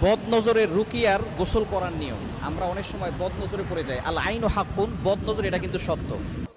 বদনজরের রুকিয়ার গোসল করার নিয়ম। আমরা অনেক সময় বদনজরে পড়ে যাই। আল আইনু হাক্কুন, বদনজর এটা কিন্তু সত্য।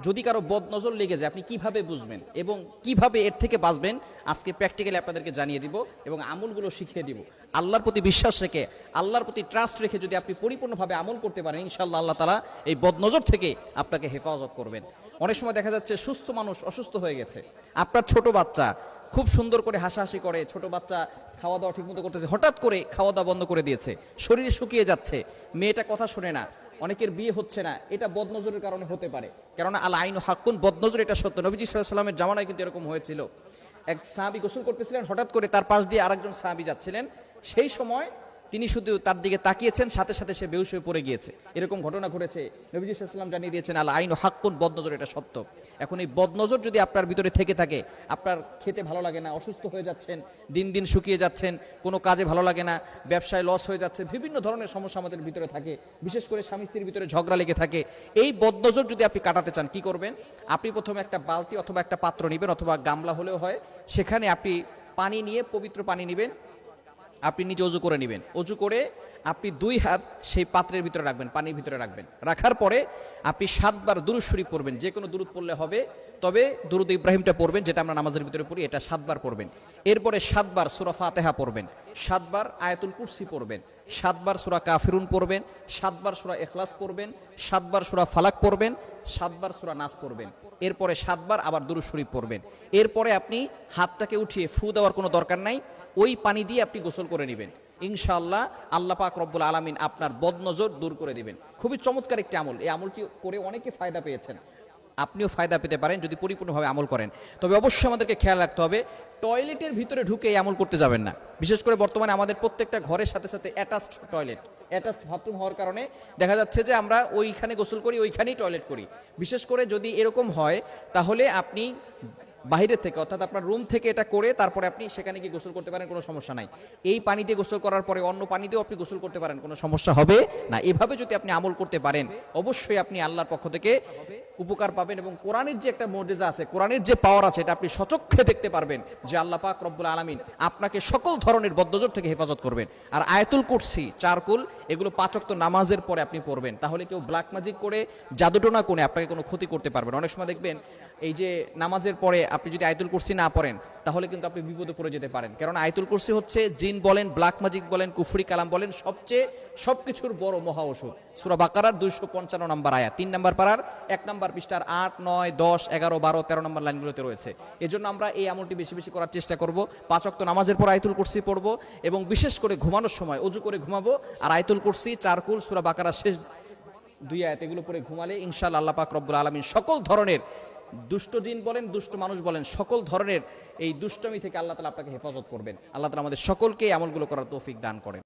যদি কারো বদনজর লেগে যায় আপনি কিভাবে বুঝবেন এবং কিভাবে এর থেকে বাঁচবেন আজকে প্র্যাকটিক্যালি আপনাদেরকে জানিয়ে দিব এবং আমলগুলো শিখিয়ে দিব। আল্লাহর প্রতি বিশ্বাস রেখে, আল্লাহর প্রতি ট্রাস্ট রেখে যদি আপনি পরিপূর্ণভাবে আমল করতে পারেন, ইনশাআল্লাহ আল্লাহ তাআলা এই বদনজর থেকে আপনাকে হেফাজত করবেন। অনেক সময় দেখা যাচ্ছে সুস্থ মানুষ অসুস্থ হয়ে গেছে। আপনার ছোট বাচ্চা খুব সুন্দর করে হাসাহাসি করে, ছোট বাচ্চা খাওয়া দাওয়া ঠিকমতো করতেছে, হঠাৎ করে খাওয়া দাওয়া বন্ধ করে দিয়েছে, শরীরে শুকিয়ে যাচ্ছে, মেয়েটা কথা শোনে না, অনেকের বিয়ে হচ্ছে না, এটা বদনজরের কারণে হতে পারে। কেননা আল আইনু হাক্কুন, বদনজর এটা সত্য। নবীজি সাল্লাল্লাহু আলাইহি ওয়াসাল্লামের জামানায় কিন্তু এরকম হয়েছিল। এক সাহাবী গোসল করতেছিলেন, হঠাৎ করে তার পাশ দিয়ে আরেকজন সাহাবী যাচ্ছিলেন, সেই সময় তিনি শুধু তার দিকে তাকিয়েছেন, সাথে সাথে সে বেহুশ হয়ে পড়ে গিয়েছে। এরকম ঘটনা ঘটেছে। নবীজি সাল্লাল্লাহু আলাইহি ওয়াসাল্লাম জানিয়ে দিয়েছেন আল আইনু হাক্কুন, বদনজর এটা সত্য। এখন এই বদনজর যদি আপনার ভিতরে থেকে থাকে, আপনার খেতে ভালো লাগে না, অসুস্থ হয়ে যাচ্ছেন, দিন দিন শুকিয়ে যাচ্ছেন, কোনো কাজে ভালো লাগে না, ব্যবসায় লস হয়ে যাচ্ছে, বিভিন্ন ধরনের সমস্যা আমাদের ভিতরে থাকে, বিশেষ করে স্বামী স্ত্রীর ভিতরে ঝগড়া লেগে থাকে। এই বদনজর যদি আপনি কাটাতে চান, কি করবেন? আপনি প্রথমে একটা বালতি অথবা একটা পাত্র নেবেন, অথবা গামলা হলেও হয়, সেখানে আপনি পানি নিয়ে, পবিত্র পানি নেবেন, আপনি নিজে অজু করে নেবেন। অজু করে আপনি 2 হাত সেই পাত্রের ভিতরে রাখবেন, পানির ভিতরে রাখবেন। রাখার পরে আপনি 7 বার দুরূদ শরীফ পড়বেন। যে কোনো দুরূদ পড়লে হবে, তবে দুরূদ ইব্রাহিমটা পড়বেন, যেটা আমরা নামাজের ভিতরে পড়ি, এটা 7 বার পড়বেন। এরপরে 7 বার সূরা ফাতিহা পড়বেন, 7 বার আয়াতুল কুরসি পড়বেন, 7 বার সূরা কাফিরুন পড়বেন, 7 বার সূরা ইখলাস পড়বেন, 7 বার সূরা ফালাক পড়বেন, 7 বার সূরা নাস পড়বেন। এরপরে 7 বার আবার দুরূদ শরীফ পড়বেন। এরপরে আপনি হাতটাকে উঠিয়ে ফু দেওয়ার কোনো দরকার নাই, ওই পানি দিয়ে আপনি গোসল করে নেবেন। ইনশাআল্লাহ আল্লাহ পাক রব্বুল আলামিন আপনার বদনজর দূর করে দিবেন। খুবই চমৎকার একটি আমল। এই আমলটি করে অনেকে ফায়দা পেয়েছেন, আপনিও ফায়দা পেতে পারেন যদি পরিপূর্ণভাবে আমল করেন। তবে অবশ্যই আমাদেরকে খেয়াল রাখতে হবে, টয়লেটের ভিতরে ঢুকে এই আমল করতে যাবেন না। বিশেষ করে বর্তমানে আমাদের প্রত্যেকটা ঘরের সাথে সাথে অ্যাটাচড টয়লেট, অ্যাটাচড বাথরুম হওয়ার কারণে দেখা যাচ্ছে যে আমরা ওইখানে গোসল করি, ওইখানেই টয়লেট করি। বিশেষ করে যদি এরকম হয়, তাহলে আপনি বাইরে থেকে, অর্থাৎ আপনার রুম থেকে এটা করে তারপরে আপনি সেখানে গিয়ে গোসল করতে পারেন, কোনো সমস্যা নাই। এই পানি দিয়ে গোসল করার পরে অন্য পানি দিয়েও আপনি গোসল করতে পারেন, কোনো সমস্যা হবে না। এভাবে যদি আপনি আমল করতে পারেন, অবশ্যই আপনি আল্লাহর পক্ষ থেকে উপকার পাবেন এবং কোরআনের যে একটা মর্যাদা আছে, কোরআনের যে পাওয়ার আছে, এটা আপনি সচক্ষে দেখতে পারবেন যে আল্লাহ পাক রব্বুল আলামিন আপনাকে সকল ধরনের বদনজর থেকে হেফাজত করবেন। আর আয়াতুল কুরসি, চারকুল, এগুলো 5 ওয়াক্ত নামাজের পরে আপনি পড়বেন। তাহলে কেউ ব্ল্যাক ম্যাজিক করে, জাদুটোনা করে আপনাকে কোনো ক্ষতি করতে পারবেন। অনেক সময় দেখবেন এই যে নামাজের পরে আপনি যদি আয়াতুল কুরসি না পড়েন, তাহলে কিন্তু আপনি বিপদে পড়ে যেতে পারেন। কারণ আয়াতুল কুরসি হচ্ছে জিন বলেন, ব্ল্যাক ম্যাজিক বলেন, কুফরি কালাম বলেন, সবকিছুর বড় মহা ওষুধ। সূরা বাকারার 255 নম্বর আয়াত, 3 নম্বর পারার 1 নম্বর পৃষ্ঠার 8, 9, 10, 11, 12, 13 নম্বর লাইনগুলোতে রয়েছে। এজন্য আমরা এই আমলটি বেশি বেশি করার চেষ্টা করব। 5 ওয়াক্ত নামাজের পর আয়াতুল কুরসি পড়ব এবং বিশেষ করে ঘুমানোর সময় অজু করে ঘুমাবো আর আয়াতুল কুরসি, চারকুল, সূরা বাকারার শেষ 2 আয়াত, এগুলো পড়ে ঘুমালে ইনশাআল্লাহ আল্লাহ পাক রব্বুল আলামিন সকল ধরনের দুষ্ট জিন বলেন, দুষ্ট মানুষ বলেন, সকল ধরনের এই দুষ্টমি থেকে আল্লাহ তাআলা আপনাকে হেফাজত করবেন। আল্লাহ তাআলা আমাদের সকলকে এই আমলগুলো করার তৌফিক দান করেন।